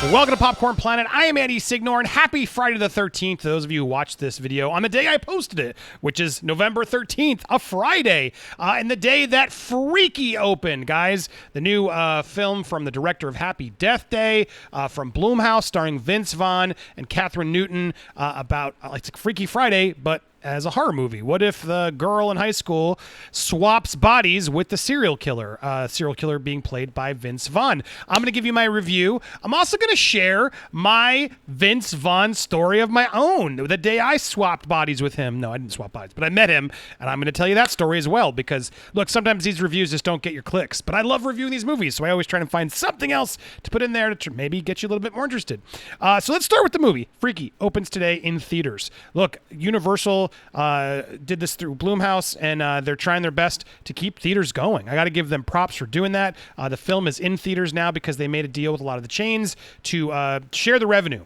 Welcome to Popcorn Planet. I am Andy Signor, and happy Friday the 13th to those of you who watched this video on the day I posted it, which is November 13th, a Friday, and the day that Freaky opened, guys. The new film from the director of Happy Death Day, from Blumhouse, starring Vince Vaughn and Catherine Newton, about, it's a Freaky Friday, but as a horror movie. What if the girl in high school swaps bodies with the serial killer being played by Vince Vaughn? I'm going to give you my review. I'm also going to share my Vince Vaughn story of my own, the day I swapped bodies with him. No, I didn't swap bodies, but I met him, and I'm going to tell you that story as well, because, look, sometimes these reviews just don't get your clicks, but I love reviewing these movies, so I always try to find something else to put in there to maybe get you a little bit more interested. So let's start with the movie. Freaky opens today in theaters. Look, Universal did this through Blumhouse, and they're trying their best to keep theaters going. I got to give them props for doing that. The film is in theaters now because they made a deal with a lot of the chains to share the revenue,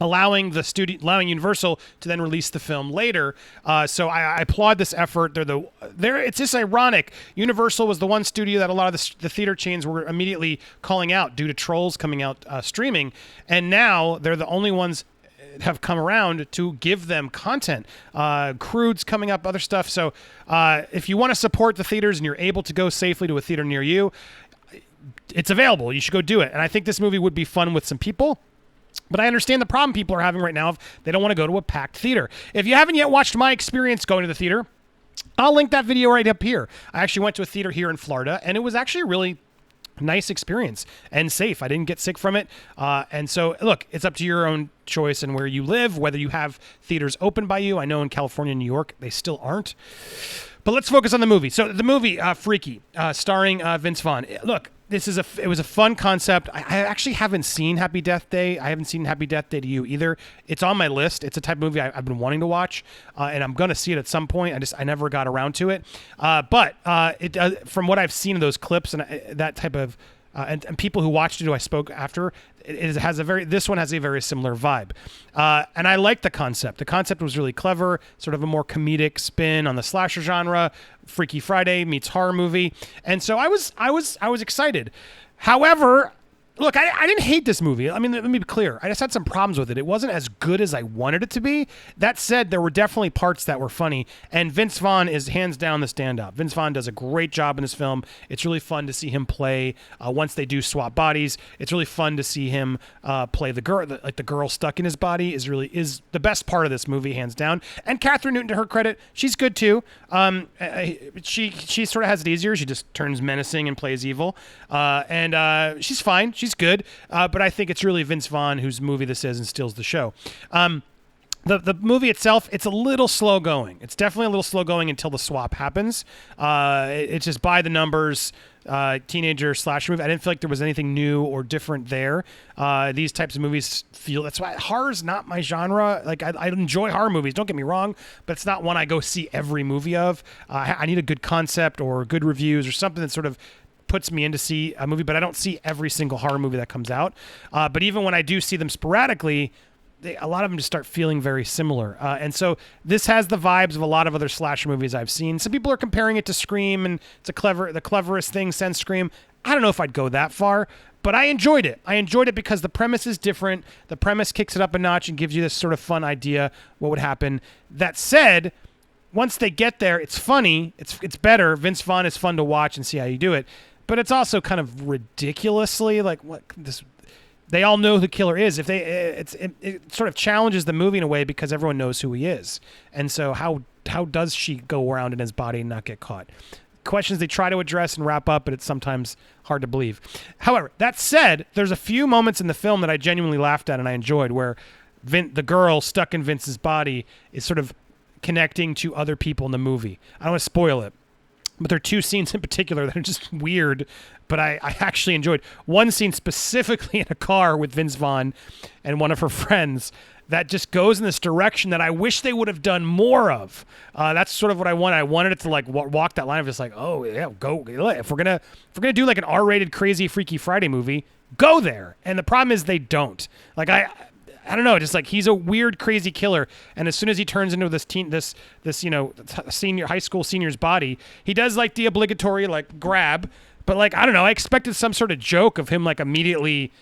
allowing Universal to then release the film later. So I applaud this effort. It's just ironic. Universal was the one studio that a lot of the theater chains were immediately calling out due to Trolls coming out streaming, and now they're the only ones have come around to give them content. Crude's coming up, other stuff. So if you want to support the theaters and you're able to go safely to a theater near you, it's available. You should go do it. And I think this movie would be fun with some people. But I understand the problem people are having right now if they don't want to go to a packed theater. If you haven't yet watched my experience going to the theater, I'll link that video right up here. I actually went to a theater here in Florida, and it was actually really nice experience and safe. I didn't get sick from it. And so, look, it's up to your own choice and where you live, whether you have theaters open by you. I know in California and New York, they still aren't. But let's focus on the movie. So the movie, Freaky, starring Vince Vaughn. Look, it was a fun concept. I actually haven't seen Happy Death Day. I haven't seen Happy Death Day to You either. It's on my list. It's a type of movie I've been wanting to watch, and I'm going to see it at some point. I never got around to it. But from what I've seen of those clips and that type of and people who watched it who I spoke after, this one has a very similar vibe. And I like the concept. The concept was really clever, sort of a more comedic spin on the slasher genre. Freaky Friday meets horror movie. And so I was excited. However, look, I didn't hate this movie. I mean, let me be clear. I just had some problems with it. It wasn't as good as I wanted it to be. That said, there were definitely parts that were funny, and Vince Vaughn is hands down the standout. Vince Vaughn does a great job in this film. It's really fun to see him play once they do swap bodies. It's really fun to see him play the girl. The girl stuck in his body is the best part of this movie, hands down. And Catherine Newton, to her credit, she's good too. She sort of has it easier. She just turns menacing and plays evil, and she's fine. She's good, but I think it's really Vince Vaughn, whose movie this is, and steals the show. The movie itself, it's a little slow going. It's definitely a little slow going until the swap happens. It's just by the numbers, teenager slasher movie. I didn't feel like there was anything new or different there. These types of movies that's why horror's not my genre. Like I enjoy horror movies, don't get me wrong, but it's not one I go see every movie of. I need a good concept or good reviews or something that sort of puts me in to see a movie, but I don't see every single horror movie that comes out. But even when I do see them sporadically, a lot of them just start feeling very similar. And so this has the vibes of a lot of other slasher movies I've seen. Some people are comparing it to Scream, and it's the cleverest thing since Scream. I don't know if I'd go that far, but I enjoyed it. I enjoyed it because the premise is different. The premise kicks it up a notch and gives you this sort of fun idea what would happen. That said, once they get there, it's funny. It's better. Vince Vaughn is fun to watch and see how you do it. But it's also kind of ridiculously like what this. They all know who the killer is. It sort of challenges the movie in a way because everyone knows who he is. And so how does she go around in his body and not get caught? Questions they try to address and wrap up, but it's sometimes hard to believe. However, that said, there's a few moments in the film that I genuinely laughed at and I enjoyed, where the girl stuck in Vince's body is sort of connecting to other people in the movie. I don't want to spoil it, but there are two scenes in particular that are just weird, but I actually enjoyed. One scene specifically in a car with Vince Vaughn and one of her friends that just goes in this direction that I wish they would have done more of. That's sort of what I wanted. I wanted it to like walk that line of just like, oh yeah, go. If we're gonna do like an R-rated crazy Freaky Friday movie, go there. And the problem is they don't. Like I don't know, just like he's a weird, crazy killer, and as soon as he turns into this senior high school senior's body, he does like the obligatory like grab, but like I don't know, I expected some sort of joke of him like immediately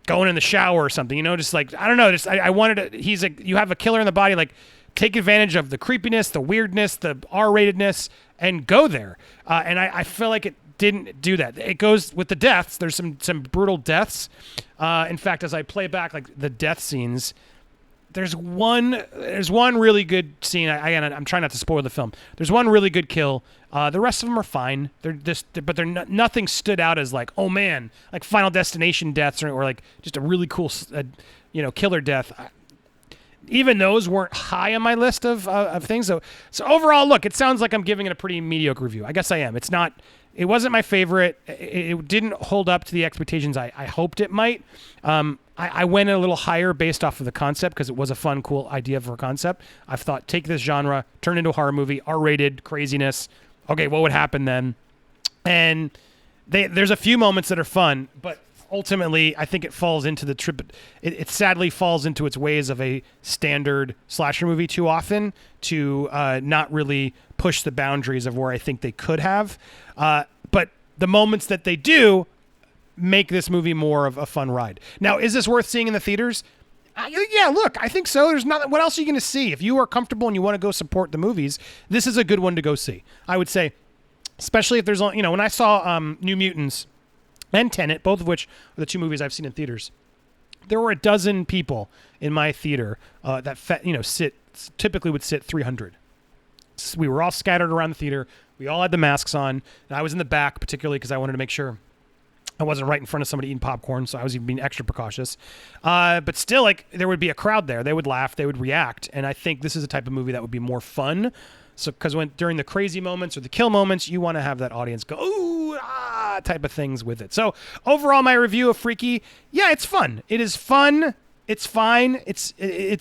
going in the shower or something, just like, I don't know, just I wanted to, you have a killer in the body, like take advantage of the creepiness, the weirdness, the R-ratedness, and go there. And I feel like it didn't do that. It goes with the deaths. There's some brutal deaths. In fact, as I play back like the death scenes, there's one really good scene. I'm trying not to spoil the film. There's one really good kill. The rest of them are fine. Nothing stood out as like, oh man, like Final Destination deaths or like just a really cool, killer death. Even those weren't high on my list of things. So overall, look, it sounds like I'm giving it a pretty mediocre review. I guess I am. It wasn't my favorite. It didn't hold up to the expectations I hoped it might. I went a little higher based off of the concept because it was a fun, cool idea for a concept. I've thought, take this genre, turn it into a horror movie, R-rated, craziness. Okay, what would happen then? And there's a few moments that are fun, but ultimately, I think it falls into the trip. It sadly falls into its ways of a standard slasher movie too often to not really push the boundaries of where I think they could have. But the moments that they do make this movie more of a fun ride. Now, is this worth seeing in the theaters? Yeah, look, I think so. There's nothing. What else are you going to see? If you are comfortable and you want to go support the movies, this is a good one to go see. I would say, especially if there's, when I saw New Mutants and Tenet, both of which are the two movies I've seen in theaters, there were a dozen people in my theater that typically would sit 300. We were all scattered around the theater. We all had the masks on, and I was in the back particularly because I wanted to make sure I wasn't right in front of somebody eating popcorn, so I was even being extra precautious. But still, like, there would be a crowd there. They would laugh. They would react. And I think this is a type of movie that would be more fun. So, because during the crazy moments or the kill moments, you want to have that audience go, ooh, ah, type of things with it. So, overall, my review of Freaky, yeah, it's fun. It is fun. It's fine. It's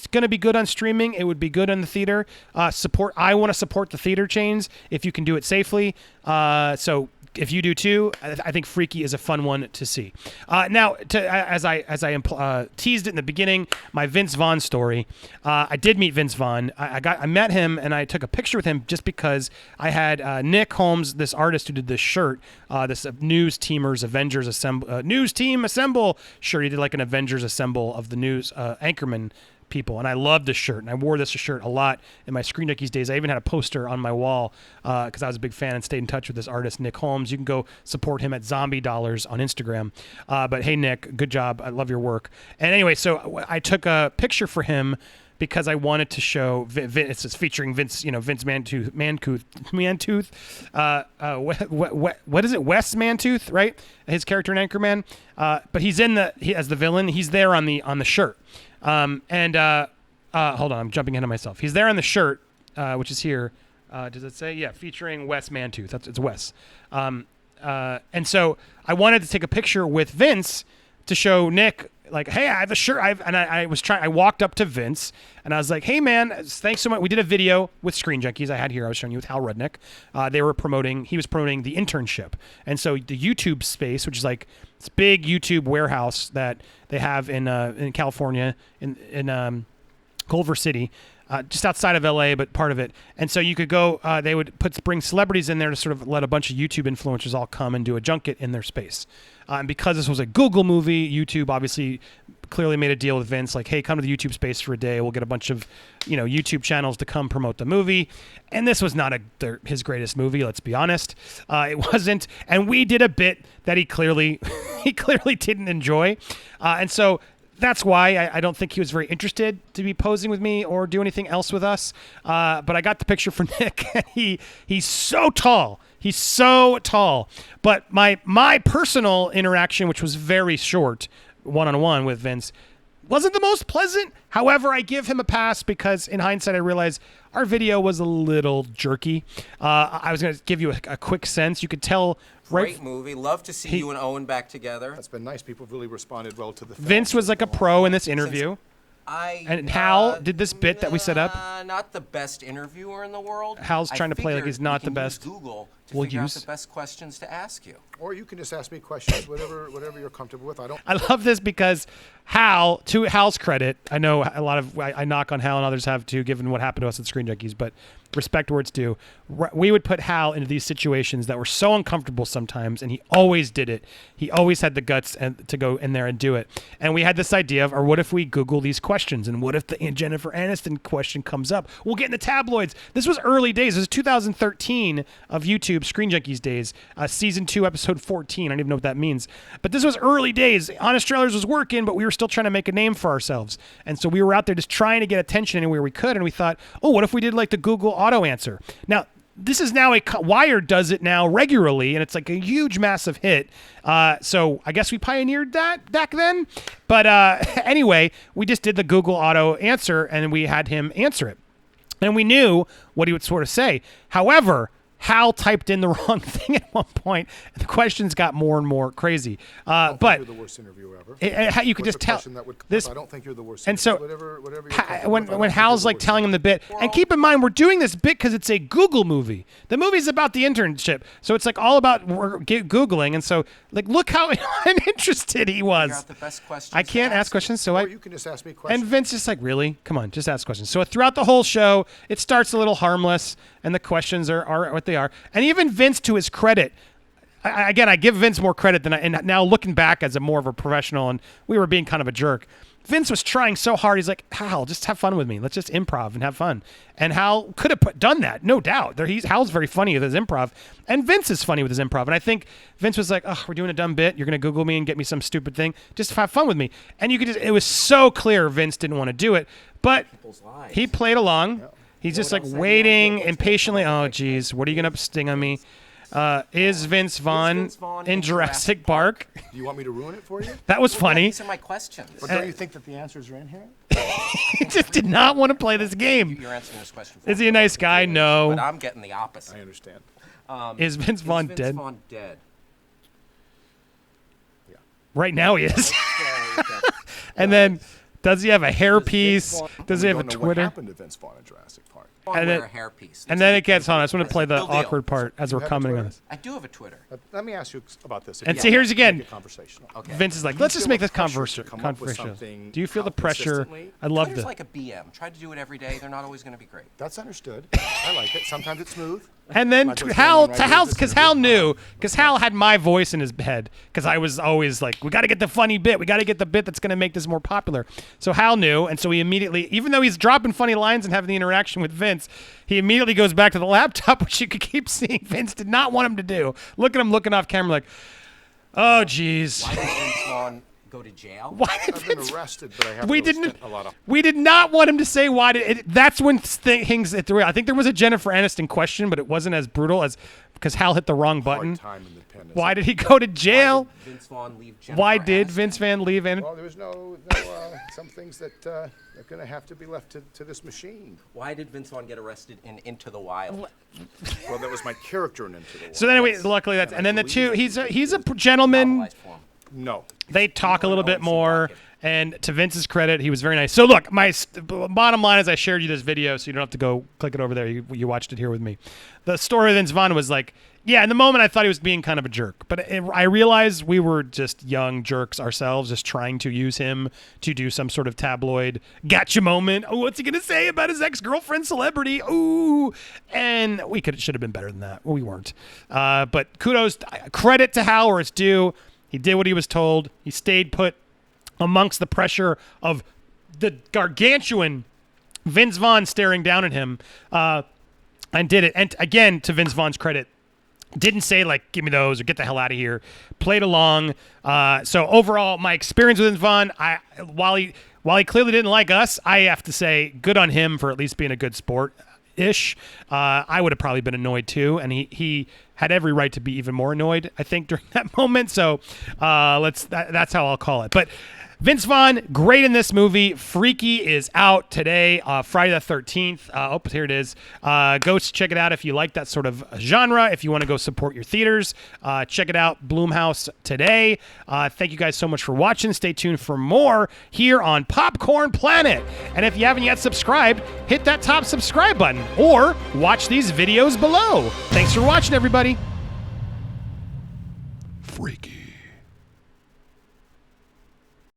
going to be good on streaming. It would be good in the theater. I want to support the theater chains if you can do it safely. So if you do too, I think Freaky is a fun one to see. Now, as I teased it in the beginning, my Vince Vaughn story. I did meet Vince Vaughn. I met him and I took a picture with him just because I had Nick Holmes, this artist who did this shirt, this News Teamers Avengers Assemble News Team Assemble shirt. He did like an Avengers Assemble of the news anchorman people, and I loved this shirt, and I wore this shirt a lot in my Screen Junkies days. I even had a poster on my wall because I was a big fan and stayed in touch with this artist, Nick Holmes. You can go support him at Zombie Dollars on Instagram. But hey, Nick, good job. I love your work. And anyway, so I took a picture for him because I wanted to show it's featuring Vince, Vince Mantooth. What is it? Wes Mantooth, right? His character in Anchorman. But he's as the villain. He's there on the shirt. Hold on, I'm jumping ahead of myself. He's there on the shirt, which is here. Does it say? Yeah, featuring Wes Mantooth. It's Wes. And so I wanted to take a picture with Vince to show Nick, like, hey, I have a shirt. I walked up to Vince and I was like, hey man, thanks so much. We did a video with Screen Junkies. I was showing you with Hal Rudnick. He was promoting the Internship. And so the YouTube space, which is like this big YouTube warehouse that they have in California, in Culver City, just outside of LA, but part of it. And so you could go, they would bring celebrities in there to sort of let a bunch of YouTube influencers all come and do a junket in their space. And because this was a Google movie, YouTube obviously clearly made a deal with Vince, like, hey, come to the YouTube space for a day. We'll get a bunch of, YouTube channels to come promote the movie. And this was not his greatest movie, let's be honest. It wasn't. And we did a bit that he clearly didn't enjoy. And so that's why I don't think he was very interested to be posing with me or do anything else with us. But I got the picture for Nick, and he's so tall. He's so tall. But my personal interaction, which was very short, one-on-one with Vince, wasn't the most pleasant. However, I give him a pass because in hindsight, I realized our video was a little jerky. I was going to give you a quick sense. You could tell. Great movie. Love to see you and Owen back together. That's been nice. People really responded well to the film. Vince was like a pro in this interview. And Hal did this bit that we set up. Not the best interviewer in the world. Hal's trying to play like he's not the best. Google to figure out the best questions to ask you. Or you can just ask me questions, whatever you're comfortable with. I love this because Hal, to Hal's credit, I know a lot of I knock on Hal and others have too, given what happened to us at Screen Junkies, but respect where it's due. We would put Hal into these situations that were so uncomfortable sometimes, and he always did it. He always had the guts to go in there and do it. And we had this idea of, or what if we Google these questions, and what if the Jennifer Aniston question comes up? We'll get in the tabloids. This was early days. This was 2013 of YouTube, Screen Junkies days, season 2, episode 14. I don't even know what that means. But this was early days. Honest Trailers was working, but we were still trying to make a name for ourselves. And so we were out there just trying to get attention anywhere we could, and we thought, oh, what if we did like the Google auto answer? Now, this is now Wired does it now regularly, and it's like a huge, massive hit. So I guess we pioneered that back then. But anyway, we just did the Google auto answer, and we had him answer it. And we knew what he would sort of say. However, Hal typed in the wrong thing at one point, and the questions got more and more crazy. But you're the worst interviewer ever. You could just tell this. I don't think you're the worst. And so, whatever when Hal's like telling him the bit, and keep in mind we're doing this bit because it's a Google movie. The movie's about the internship, so it's like all about googling. And so, like, look how uninterested he was. I can't ask questions, so you can just ask me questions. And Vince just like, really? Come on, just ask questions. So throughout the whole show, it starts a little harmless, and the questions are what they are. And even Vince, to his credit, I give Vince more credit than and now looking back as a more of a professional, and we were being kind of a jerk. Vince was trying so hard. He's like, Hal, just have fun with me. Let's just improv and have fun. And Hal could have done that, no doubt. Hal's very funny with his improv, and Vince is funny with his improv. And I think Vince was like, oh, we're doing a dumb bit. You're going to Google me and get me some stupid thing. Just have fun with me. And it was so clear Vince didn't want to do it, but he played along. Yeah. He's just like waiting impatiently. Oh, geez, what are you going to sting on me? Is Vince Vaughn in Jurassic Park? Do you want me to ruin it for you? That was funny. These are my questions. But don't you think that the answers are in here? He just did not want to play this game. You're answering this question for Is he a nice guy? No. But I'm getting the opposite. I understand. Is Vince Vaughn dead? Is Vince Vaughn dead? Yeah. Right now he is. And then, does he have a hairpiece? Does he have a Twitter? What happened to Vince Vaughn in Jurassic Park? And then, it gets on. I just want to play the awkward part as we're commenting on this. I do have a Twitter. Let me ask you about this. And so here's again. Okay. Vince is like, let's just make this controversial. Do you feel the pressure? I love this. Twitter's like a BM. Try to do it every day. They're not always going to be great. That's understood. I like it. Sometimes it's smooth. And then Hal, because Hal knew, because Hal had my voice in his head, because I was always like, we got to get the funny bit. We got to get the bit that's going to make this more popular. So Hal knew, and so he immediately, even though he's dropping funny lines and having the interaction with Vince, he immediately goes back to the laptop, which you could keep seeing Vince did not want him to do. Look at him looking off camera like, oh, geez. Why did Vince Vaughn go to jail? I've been arrested, but I haven't spent a lot of... We did not want him to say why. That's when things threw. I think there was a Jennifer Aniston question, but it wasn't as brutal as because Hal hit the wrong button. Why did he go to jail? Why did Vince Vaughn leave Jennifer Aniston? Well, there was no some things that are going to have to be left to this machine. Why did Vince Vaughn get arrested in Into the Wild? Well, that was my character in Into the Wild. So then, luckily that's and then the two. He's a gentleman. No. They talk a little bit more, and to Vince's credit, he was very nice. So look, my bottom line is I shared you this video, so you don't have to go click it over there. You watched it here with me. The story of Vince Vaughn was like, yeah, in the moment I thought he was being kind of a jerk, but I realized we were just young jerks ourselves, just trying to use him to do some sort of tabloid gotcha moment. Oh, what's he going to say about his ex-girlfriend celebrity? Ooh. And we should have been better than that. Well, we weren't. But credit to Hal where it's due. He did what he was told. He stayed put amongst the pressure of the gargantuan Vince Vaughn staring down at him, and did it. And again, to Vince Vaughn's credit, didn't say like, give me those or get the hell out of here. Played along. So overall, my experience with Vince Vaughn, while he clearly didn't like us, I have to say good on him for at least being a good sport. I would have probably been annoyed too, and he had every right to be even more annoyed, I think, during that moment. So that's how I'll call it. But Vince Vaughn, great in this movie. Freaky is out today, Friday the 13th. Here it is. Go check it out if you like that sort of genre. If you want to go support your theaters, check it out. Blumhouse today. Thank you guys so much for watching. Stay tuned for more here on Popcorn Planet. And if you haven't yet subscribed, hit that top subscribe button or watch these videos below. Thanks for watching, everybody. Freaky.